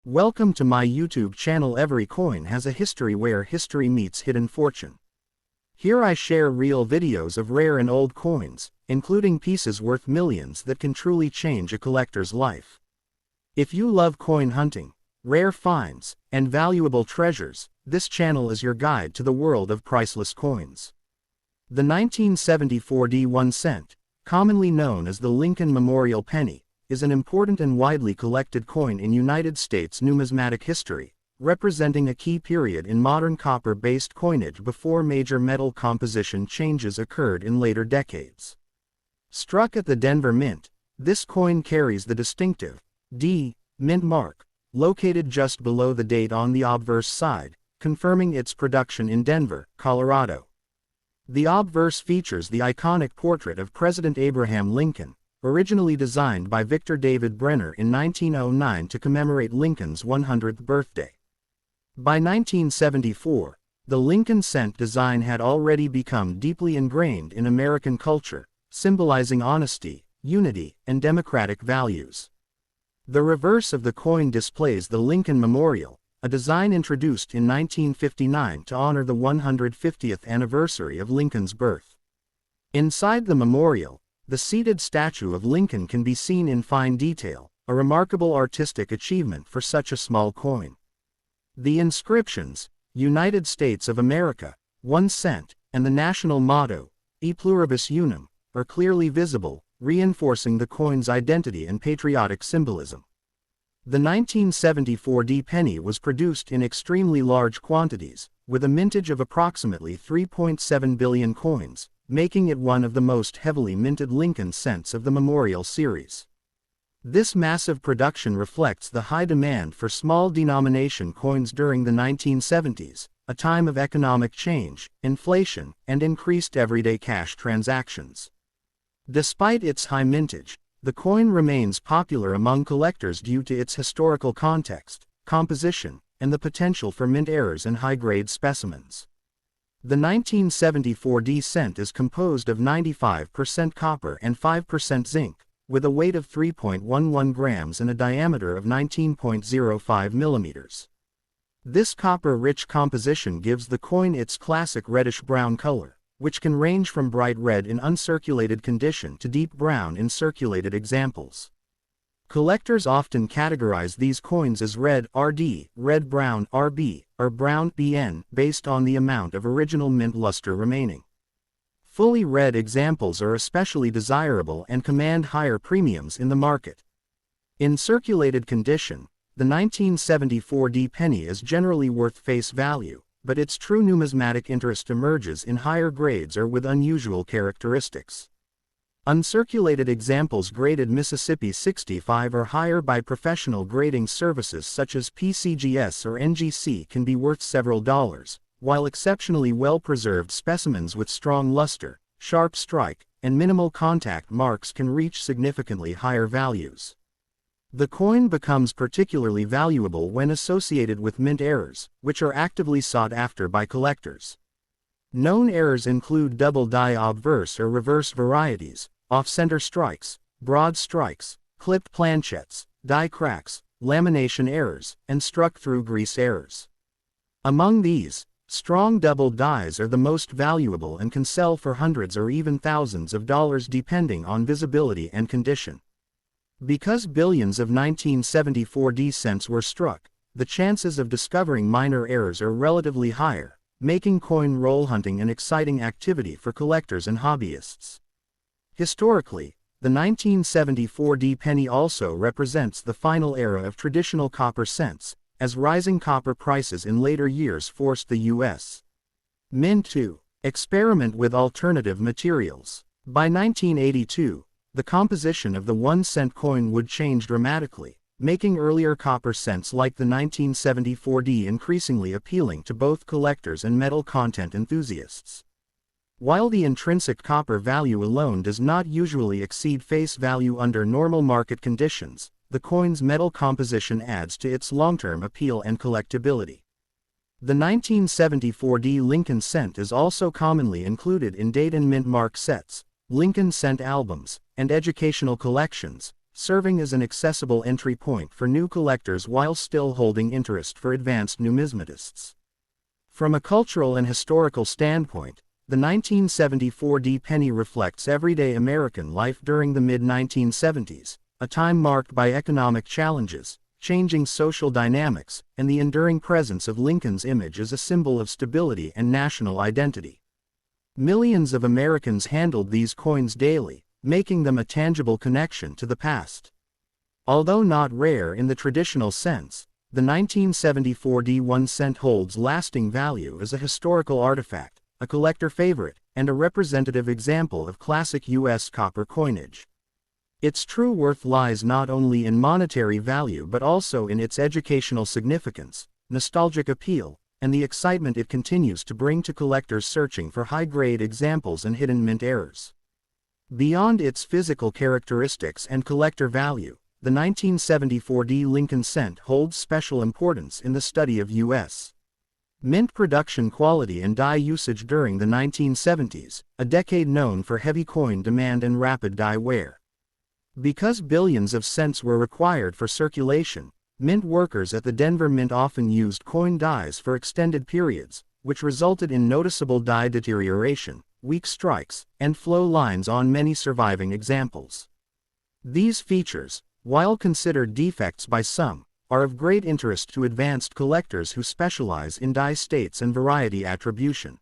Welcome to my YouTube channel. Every coin has a history where history meets hidden fortune. Here I share real videos of rare and old coins, including pieces worth millions that can truly change a collector's life. If you love coin hunting, rare finds, and valuable treasures, this channel is your guide to the world of priceless coins. The 1974 D1 cent, commonly known as the Lincoln Memorial Penny, is an important and widely collected coin in United States numismatic history, representing a key period in modern copper-based coinage before major metal composition changes occurred in later decades. Struck at the Denver Mint, this coin carries the distinctive D mint mark, located just below the date on the obverse side, confirming its production in Denver, Colorado. The obverse features the iconic portrait of President Abraham Lincoln, originally designed by Victor David Brenner in 1909 to commemorate Lincoln's 100th birthday. By 1974, the Lincoln cent design had already become deeply ingrained in American culture, symbolizing honesty, unity, and democratic values. The reverse of the coin displays the Lincoln Memorial, a design introduced in 1959 to honor the 150th anniversary of Lincoln's birth. Inside the memorial, the seated statue of Lincoln can be seen in fine detail, a remarkable artistic achievement for such a small coin. The inscriptions, United States of America, 1 cent, and the national motto, E pluribus unum, are clearly visible, reinforcing the coin's identity and patriotic symbolism. The 1974 D penny was produced in extremely large quantities, with a mintage of approximately 3.7 billion coins, making it one of the most heavily minted Lincoln cents of the Memorial series. This massive production reflects the high demand for small denomination coins during the 1970s, a time of economic change, inflation, and increased everyday cash transactions. Despite its high mintage, the coin remains popular among collectors due to its historical context, composition, and the potential for mint errors in high-grade specimens. The 1974 D cent is composed of 95% copper and 5% zinc, with a weight of 3.11 grams and a diameter of 19.05 millimeters. This copper-rich composition gives the coin its classic reddish-brown color, which can range from bright red in uncirculated condition to deep brown in circulated examples. Collectors often categorize these coins as red RD, red-brown RB, or brown BN, based on the amount of original mint luster remaining. Fully red examples are especially desirable and command higher premiums in the market. In circulated condition, the 1974 D penny is generally worth face value, but its true numismatic interest emerges in higher grades or with unusual characteristics. Uncirculated examples graded Mississippi 65 or higher by professional grading services such as PCGS or NGC can be worth several dollars, while exceptionally well-preserved specimens with strong luster, sharp strike, and minimal contact marks can reach significantly higher values. The coin becomes particularly valuable when associated with mint errors, which are actively sought after by collectors. Known errors include double die obverse or reverse varieties, off-center strikes, broad strikes, clipped planchettes, die cracks, lamination errors, and struck-through grease errors. Among these, strong double dies are the most valuable and can sell for hundreds or even thousands of dollars depending on visibility and condition. Because billions of 1974 D cents were struck, the chances of discovering minor errors are relatively higher, making coin roll hunting an exciting activity for collectors and hobbyists. Historically, the 1974 D penny also represents the final era of traditional copper cents, as rising copper prices in later years forced the U.S. Mint to experiment with alternative materials. By 1982, the composition of the 1 cent coin would change dramatically, making earlier copper cents like the 1974 D increasingly appealing to both collectors and metal content enthusiasts. While the intrinsic copper value alone does not usually exceed face value under normal market conditions, the coin's metal composition adds to its long-term appeal and collectability. The 1974 D Lincoln cent is also commonly included in date and mint mark sets, Lincoln cent albums, and educational collections, serving as an accessible entry point for new collectors while still holding interest for advanced numismatists. From a cultural and historical standpoint, the 1974 D penny reflects everyday American life during the mid-1970s, a time marked by economic challenges, changing social dynamics, and the enduring presence of Lincoln's image as a symbol of stability and national identity. Millions of Americans handled these coins daily, making them a tangible connection to the past. Although not rare in the traditional sense, the 1974 D1 cent holds lasting value as a historical artifact, a collector favorite, and a representative example of classic U.S. copper coinage. Its true worth lies not only in monetary value but also in its educational significance, nostalgic appeal, and the excitement it continues to bring to collectors searching for high-grade examples and hidden mint errors. Beyond its physical characteristics and collector value, the 1974 D Lincoln cent holds special importance in the study of U.S. mint production quality and die usage during the 1970s, a decade known for heavy coin demand and rapid die wear. Because billions of cents were required for circulation, mint workers at the Denver Mint often used coin dies for extended periods, which resulted in noticeable die deterioration, weak strikes, and flow lines on many surviving examples. These features, while considered defects by some, are of great interest to advanced collectors who specialize in die states and variety attribution.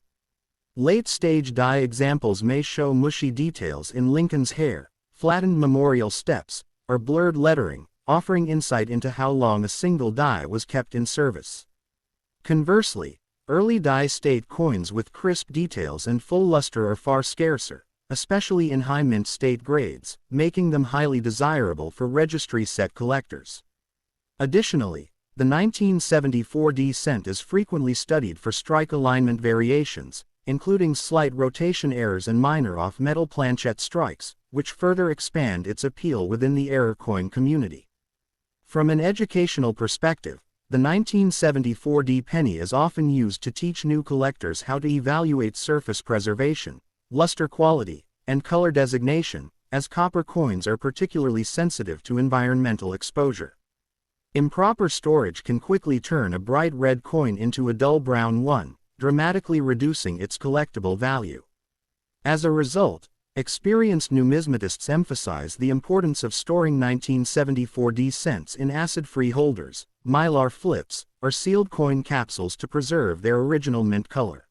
Late-stage die examples may show mushy details in Lincoln's hair, flattened memorial steps, or blurred lettering, offering insight into how long a single die was kept in service. Conversely, early die state coins with crisp details and full luster are far scarcer, especially in high mint state grades, making them highly desirable for registry set collectors. Additionally, the 1974 D cent is frequently studied for strike alignment variations, including slight rotation errors and minor off-metal planchette strikes, which further expand its appeal within the error coin community. From an educational perspective, the 1974 D penny is often used to teach new collectors how to evaluate surface preservation, luster quality, and color designation, as copper coins are particularly sensitive to environmental exposure. Improper storage can quickly turn a bright red coin into a dull brown one, dramatically reducing its collectible value. As a result, experienced numismatists emphasize the importance of storing 1974 D cents in acid-free holders, mylar flips, or sealed coin capsules to preserve their original mint color.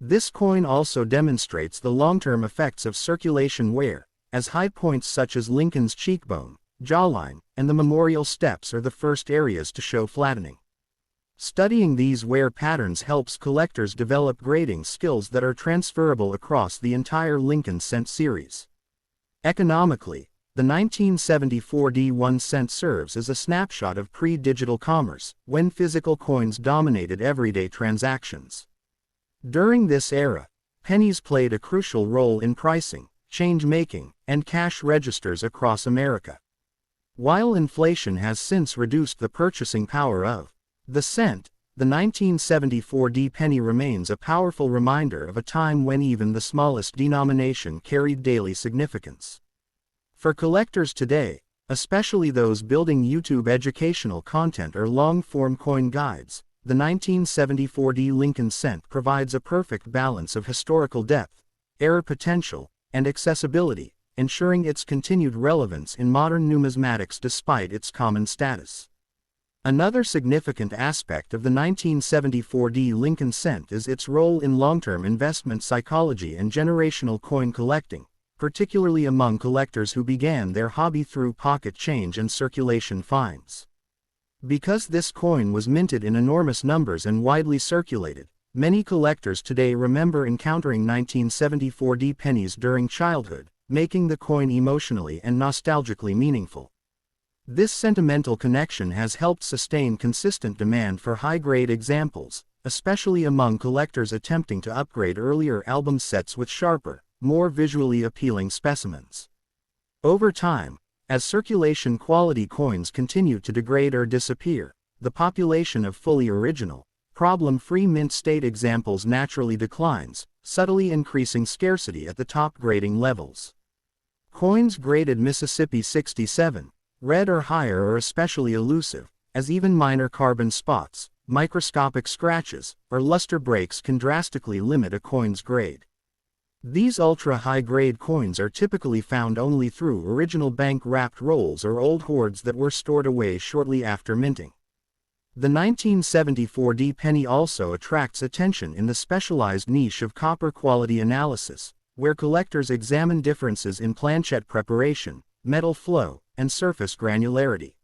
This coin also demonstrates the long-term effects of circulation wear, as high points such as Lincoln's cheekbone, jawline, and the memorial steps are the first areas to show flattening. Studying these wear patterns helps collectors develop grading skills that are transferable across the entire Lincoln cent series. Economically, the 1974 D1 cent serves as a snapshot of pre-digital commerce, when physical coins dominated everyday transactions. During this era, pennies played a crucial role in pricing, change-making, and cash registers across America. While inflation has since reduced the purchasing power of the cent, the 1974 D penny remains a powerful reminder of a time when even the smallest denomination carried daily significance. For collectors today, especially those building YouTube educational content or long-form coin guides, the 1974 D Lincoln cent provides a perfect balance of historical depth, error potential, and accessibility, ensuring its continued relevance in modern numismatics despite its common status. Another significant aspect of the 1974 D Lincoln cent is its role in long-term investment psychology and generational coin collecting, particularly among collectors who began their hobby through pocket change and circulation finds. Because this coin was minted in enormous numbers and widely circulated, many collectors today remember encountering 1974 D pennies during childhood, making the coin emotionally and nostalgically meaningful. This sentimental connection has helped sustain consistent demand for high-grade examples, especially among collectors attempting to upgrade earlier album sets with sharper, more visually appealing specimens. Over time, as circulation quality coins continue to degrade or disappear, the population of fully original, problem-free mint state examples naturally declines, subtly increasing scarcity at the top grading levels. Coins graded Mississippi 67, red or higher are especially elusive, as even minor carbon spots, microscopic scratches, or luster breaks can drastically limit a coin's grade. These ultra-high-grade coins are typically found only through original bank-wrapped rolls or old hoards that were stored away shortly after minting. The 1974 D penny also attracts attention in the specialized niche of copper quality analysis, where collectors examine differences in planchet preparation, metal flow, and surface granularity.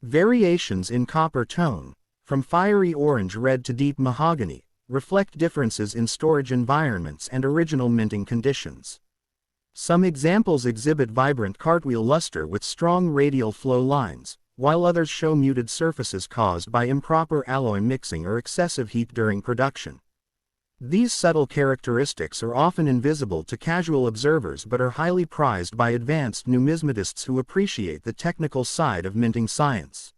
Variations in copper tone, from fiery orange-red to deep mahogany, reflect differences in storage environments and original minting conditions. Some examples exhibit vibrant cartwheel luster with strong radial flow lines, while others show muted surfaces caused by improper alloy mixing or excessive heat during production. These subtle characteristics are often invisible to casual observers but are highly prized by advanced numismatists who appreciate the technical side of minting science.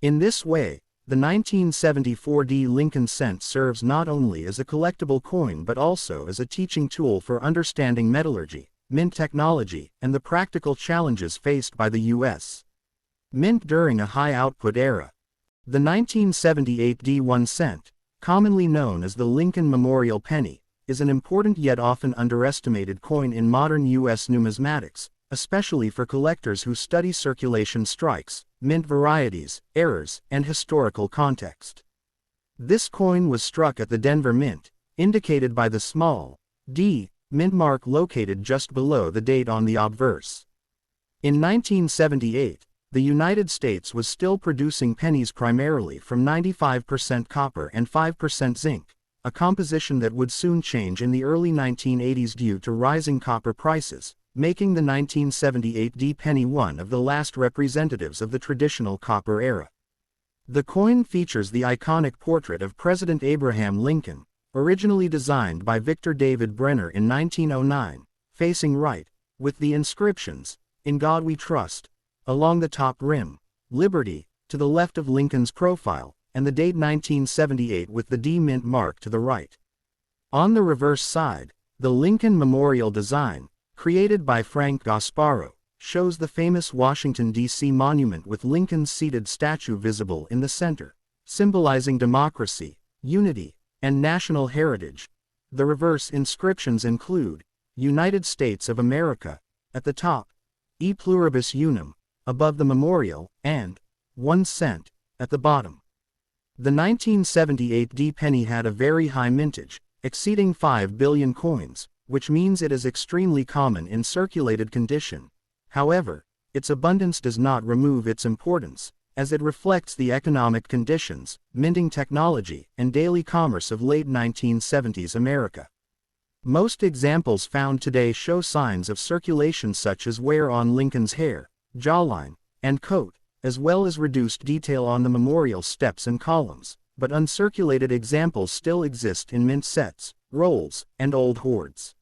In this way, the 1974 D Lincoln cent serves not only as a collectible coin but also as a teaching tool for understanding metallurgy, mint technology, and the practical challenges faced by the U.S. Mint during a high-output era. The 1978 D 1 cent, commonly known as the Lincoln Memorial Penny, is an important yet often underestimated coin in modern U.S. numismatics, especially for collectors who study circulation strikes, mint varieties, errors, and historical context. This coin was struck at the Denver Mint, indicated by the small D mint mark located just below the date on the obverse. In 1978, the United States was still producing pennies primarily from 95% copper and 5% zinc, a composition that would soon change in the early 1980s due to rising copper prices, making the 1978 D penny one of the last representatives of the traditional copper era. The coin features the iconic portrait of President Abraham Lincoln, originally designed by Victor David Brenner in 1909, facing right, with the inscriptions, "In God We Trust," along the top rim, "Liberty," to the left of Lincoln's profile, and the date 1978 with the D mint mark to the right. On the reverse side, the Lincoln Memorial design, created by Frank Gasparo, shows the famous Washington, D.C. monument with Lincoln's seated statue visible in the center, symbolizing democracy, unity, and national heritage. The reverse inscriptions include, "United States of America," at the top, "E pluribus unum," above the memorial, and 1 cent, at the bottom. The 1978 D penny had a very high mintage, exceeding 5 billion coins, which means it is extremely common in circulated condition. However, its abundance does not remove its importance, as it reflects the economic conditions, minting technology, and daily commerce of late 1970s America. Most examples found today show signs of circulation such as wear on Lincoln's hair, jawline, and coat, as well as reduced detail on the memorial steps and columns, but uncirculated examples still exist in mint sets, rolls, and old hoards.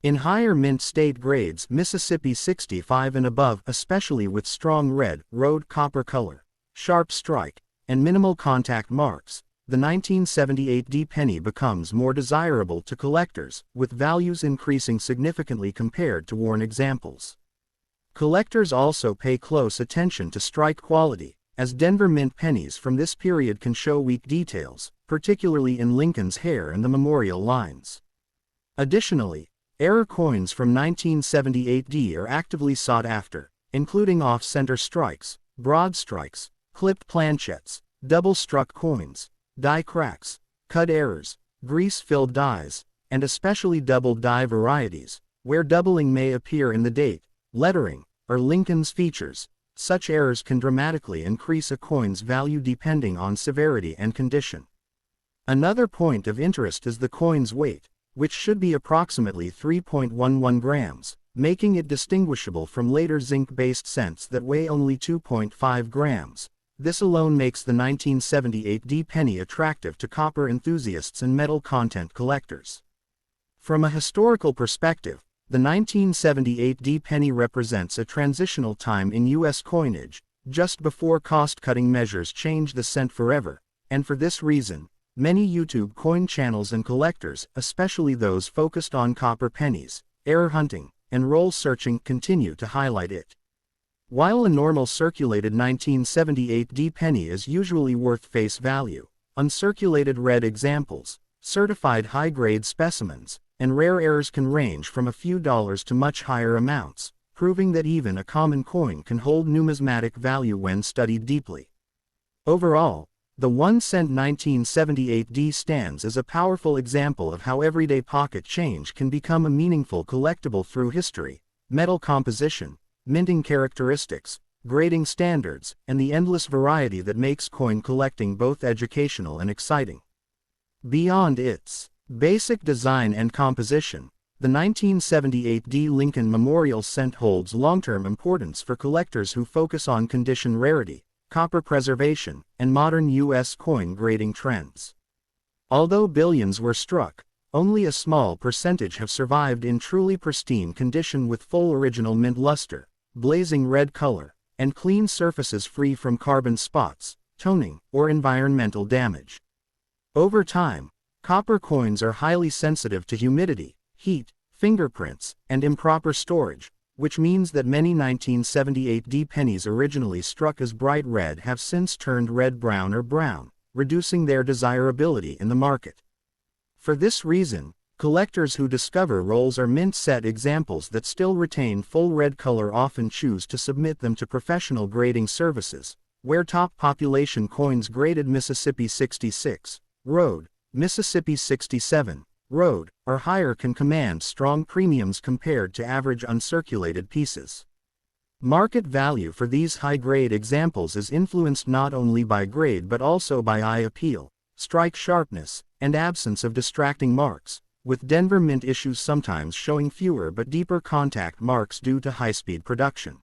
In higher mint state grades, Mississippi 65 and above, especially with strong red, road copper color, sharp strike, and minimal contact marks, the 1978 D penny becomes more desirable to collectors, with values increasing significantly compared to worn examples. Collectors also pay close attention to strike quality, as Denver Mint pennies from this period can show weak details, particularly in Lincoln's hair and the memorial lines. Additionally, error coins from 1978 D are actively sought after, including off-center strikes, broad strikes, clipped planchets, double-struck coins, die cracks, cut errors, grease-filled dies, and especially double die varieties, where doubling may appear in the date, lettering, or Lincoln's features. Such errors can dramatically increase a coin's value depending on severity and condition. Another point of interest is the coin's weight, which should be approximately 3.11 grams, making it distinguishable from later zinc-based cents that weigh only 2.5 grams. This alone makes the 1978 D penny attractive to copper enthusiasts and metal content collectors. From a historical perspective, the 1978 D penny represents a transitional time in U.S. coinage, just before cost-cutting measures changed the cent forever, and for this reason, many YouTube coin channels and collectors, especially those focused on copper pennies, error hunting, and roll searching continue to highlight it. While a normal circulated 1978D penny is usually worth face value, uncirculated red examples, certified high-grade specimens, and rare errors can range from a few dollars to much higher amounts, proving that even a common coin can hold numismatic value when studied deeply. Overall, the 1-cent 1978D stands as a powerful example of how everyday pocket change can become a meaningful collectible through history, metal composition, minting characteristics, grading standards, and the endless variety that makes coin collecting both educational and exciting. Beyond its basic design and composition, the 1978D Lincoln Memorial Cent holds long-term importance for collectors who focus on condition rarity, copper preservation, and modern U.S. coin grading trends. Although billions were struck, only a small percentage have survived in truly pristine condition with full original mint luster, blazing red color, and clean surfaces free from carbon spots, toning, or environmental damage. Over time, copper coins are highly sensitive to humidity, heat, fingerprints, and improper storage, which means that many 1978D pennies originally struck as bright red have since turned red-brown or brown, reducing their desirability in the market. For this reason, collectors who discover rolls or mint set examples that still retain full red color often choose to submit them to professional grading services, where top population coins graded Mississippi 66, Road, Mississippi 67, Road, or higher can command strong premiums compared to average uncirculated pieces. Market value for these high-grade examples is influenced not only by grade but also by eye appeal, strike sharpness, and absence of distracting marks, with Denver Mint issues sometimes showing fewer but deeper contact marks due to high-speed production.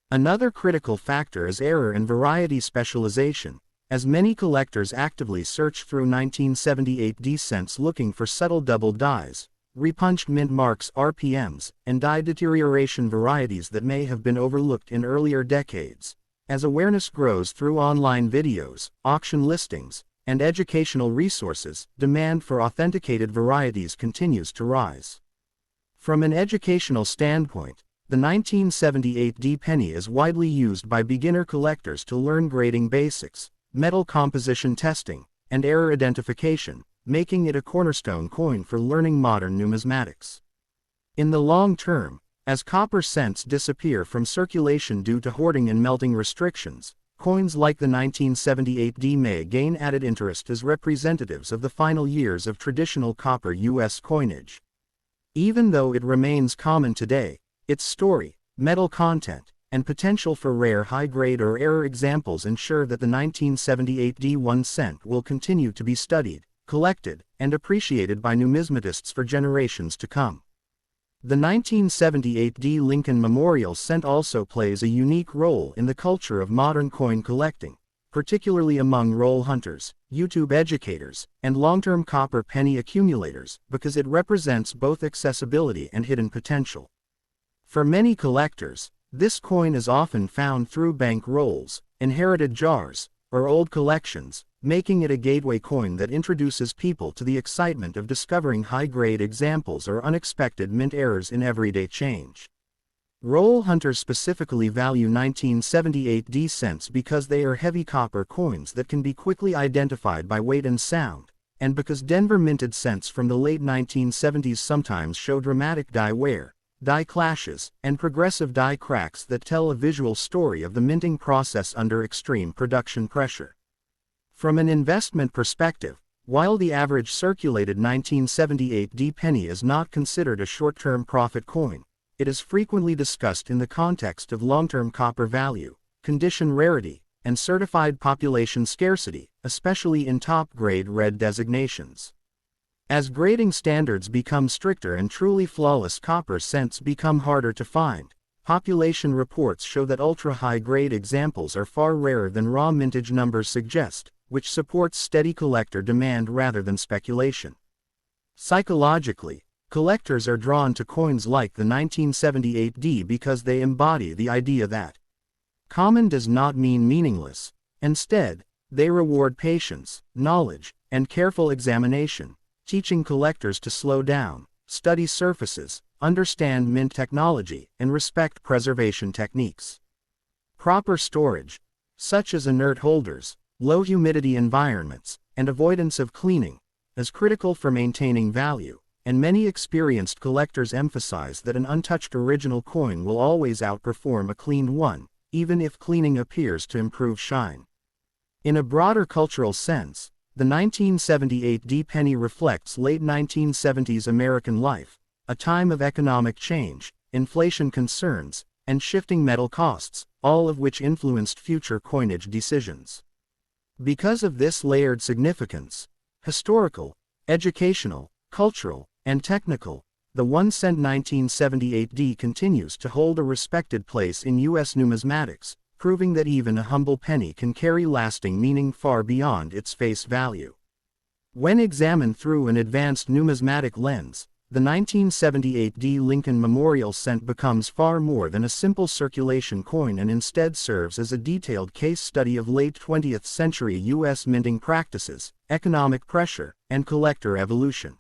Another critical factor is error and variety specialization, as many collectors actively search through 1978D cents looking for subtle double dies, repunched mint marks RPMs, and die deterioration varieties that may have been overlooked in earlier decades. As awareness grows through online videos, auction listings, and educational resources, demand for authenticated varieties continues to rise. From an educational standpoint, the 1978D penny is widely used by beginner collectors to learn grading basics, metal composition testing, and error identification, making it a cornerstone coin for learning modern numismatics. In the long term, as copper cents disappear from circulation due to hoarding and melting restrictions, coins like the 1978D may gain added interest as representatives of the final years of traditional copper U.S. coinage. Even though it remains common today, its story, metal content, and potential for rare high-grade or error examples ensure that the 1978D 1 cent will continue to be studied, collected, and appreciated by numismatists for generations to come. The 1978D Lincoln Memorial Cent also plays a unique role in the culture of modern coin collecting, particularly among roll hunters, YouTube educators, and long-term copper penny accumulators, because it represents both accessibility and hidden potential. For many collectors, this coin is often found through bank rolls, inherited jars, or old collections, making it a gateway coin that introduces people to the excitement of discovering high-grade examples or unexpected mint errors in everyday change. Roll hunters specifically value 1978D cents because they are heavy copper coins that can be quickly identified by weight and sound, and because Denver minted cents from the late 1970s sometimes show dramatic die wear, die clashes, and progressive die cracks that tell a visual story of the minting process under extreme production pressure. From an investment perspective, while the average circulated 1978D penny is not considered a short-term profit coin, it is frequently discussed in the context of long-term copper value, condition rarity, and certified population scarcity, especially in top-grade red designations. As grading standards become stricter and truly flawless copper cents become harder to find, population reports show that ultra-high-grade examples are far rarer than raw mintage numbers suggest, which supports steady collector demand rather than speculation. Psychologically, collectors are drawn to coins like the 1978D because they embody the idea that common does not mean meaningless. Instead, they reward patience, knowledge, and careful examination, teaching collectors to slow down, study surfaces, understand mint technology, and respect preservation techniques. Proper storage, such as inert holders, low humidity environments, and avoidance of cleaning, is critical for maintaining value, and many experienced collectors emphasize that an untouched original coin will always outperform a cleaned one, even if cleaning appears to improve shine. In a broader cultural sense, the 1978 penny reflects late 1970s American life, a time of economic change, inflation concerns, and shifting metal costs, all of which influenced future coinage decisions. Because of this layered significance, historical, educational, cultural, and technical, the 1-cent 1978 continues to hold a respected place in U.S. numismatics, proving that even a humble penny can carry lasting meaning far beyond its face value. When examined through an advanced numismatic lens, the 1978 Lincoln Memorial Cent becomes far more than a simple circulation coin and instead serves as a detailed case study of late 20th century U.S. minting practices, economic pressure, and collector evolution.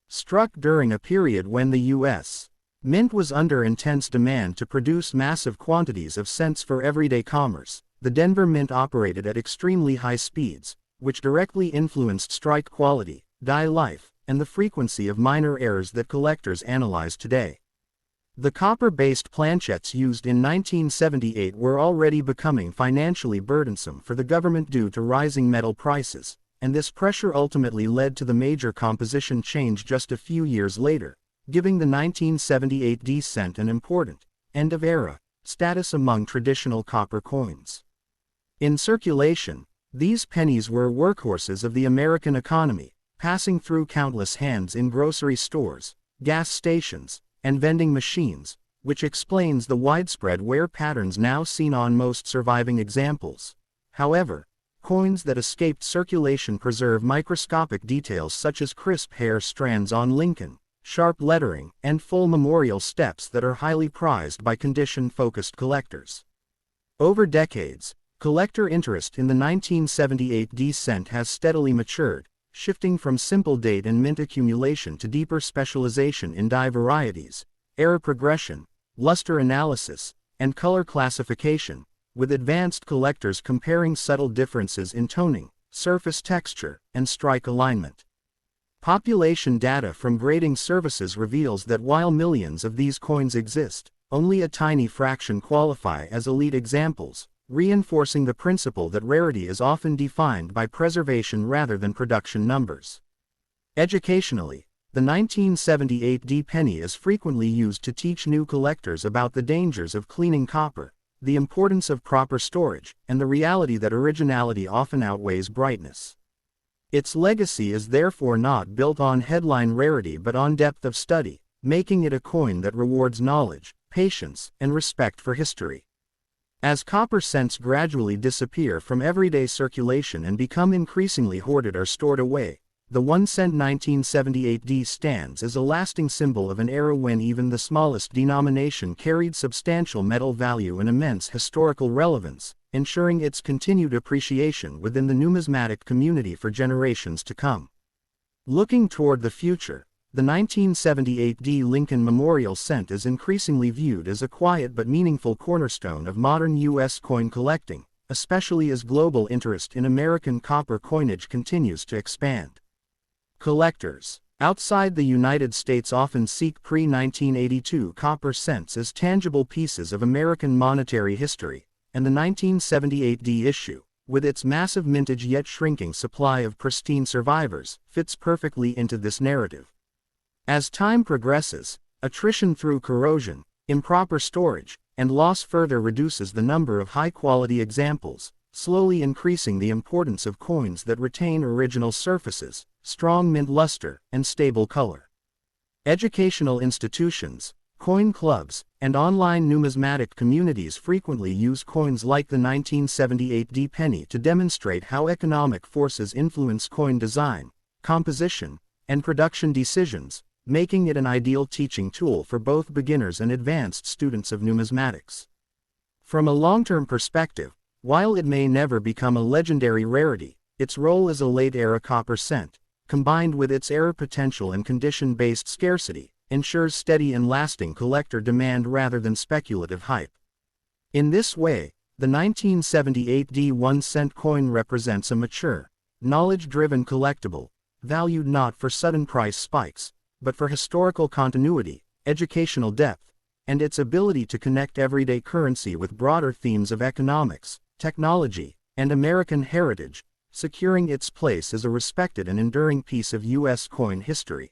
Struck during a period when the U.S. Mint was under intense demand to produce massive quantities of cents for everyday commerce, the Denver Mint operated at extremely high speeds, which directly influenced strike quality, die life, and the frequency of minor errors that collectors analyze today. The copper-based planchettes used in 1978 were already becoming financially burdensome for the government due to rising metal prices, and this pressure ultimately led to the major composition change just a few years later, giving the 1978 cent an important, end-of-era, status among traditional copper coins. In circulation, these pennies were workhorses of the American economy, passing through countless hands in grocery stores, gas stations, and vending machines, which explains the widespread wear patterns now seen on most surviving examples. However, coins that escaped circulation preserve microscopic details such as crisp hair strands on Lincoln, sharp lettering, and full memorial steps that are highly prized by condition-focused collectors. Over decades, collector interest in the 1978 cent has steadily matured, shifting from simple date and mint accumulation to deeper specialization in die varieties, era progression, luster analysis, and color classification, with advanced collectors comparing subtle differences in toning, surface texture, and strike alignment. Population data from grading services reveals that while millions of these coins exist, only a tiny fraction qualify as elite examples, reinforcing the principle that rarity is often defined by preservation rather than production numbers. Educationally, the 1978 penny is frequently used to teach new collectors about the dangers of cleaning copper, the importance of proper storage, and the reality that originality often outweighs brightness. Its legacy is therefore not built on headline rarity but on depth of study, making it a coin that rewards knowledge, patience, and respect for history. As copper cents gradually disappear from everyday circulation and become increasingly hoarded or stored away, the 1-cent 1978 stands as a lasting symbol of an era when even the smallest denomination carried substantial metal value and immense historical relevance, ensuring its continued appreciation within the numismatic community for generations to come. Looking toward the future, the 1978 Lincoln Memorial Cent is increasingly viewed as a quiet but meaningful cornerstone of modern U.S. coin collecting, especially as global interest in American copper coinage continues to expand. Collectors outside the United States often seek pre-1982 copper cents as tangible pieces of American monetary history, and the 1978 issue, with its massive mintage yet shrinking supply of pristine survivors, fits perfectly into this narrative. As time progresses, attrition through corrosion, improper storage, and loss further reduces the number of high-quality examples, slowly increasing the importance of coins that retain original surfaces, strong mint luster, and stable color. Educational institutions, coin clubs, and online numismatic communities frequently use coins like the 1978 penny to demonstrate how economic forces influence coin design, composition, and production decisions, making it an ideal teaching tool for both beginners and advanced students of numismatics. From a long-term perspective, while it may never become a legendary rarity, its role as a late-era copper cent, combined with its era potential and condition-based scarcity, ensures steady and lasting collector demand rather than speculative hype. In this way, the 1978 D1-cent coin represents a mature, knowledge-driven collectible, valued not for sudden price spikes, but for historical continuity, educational depth, and its ability to connect everyday currency with broader themes of economics, technology, and American heritage, securing its place as a respected and enduring piece of U.S. coin history.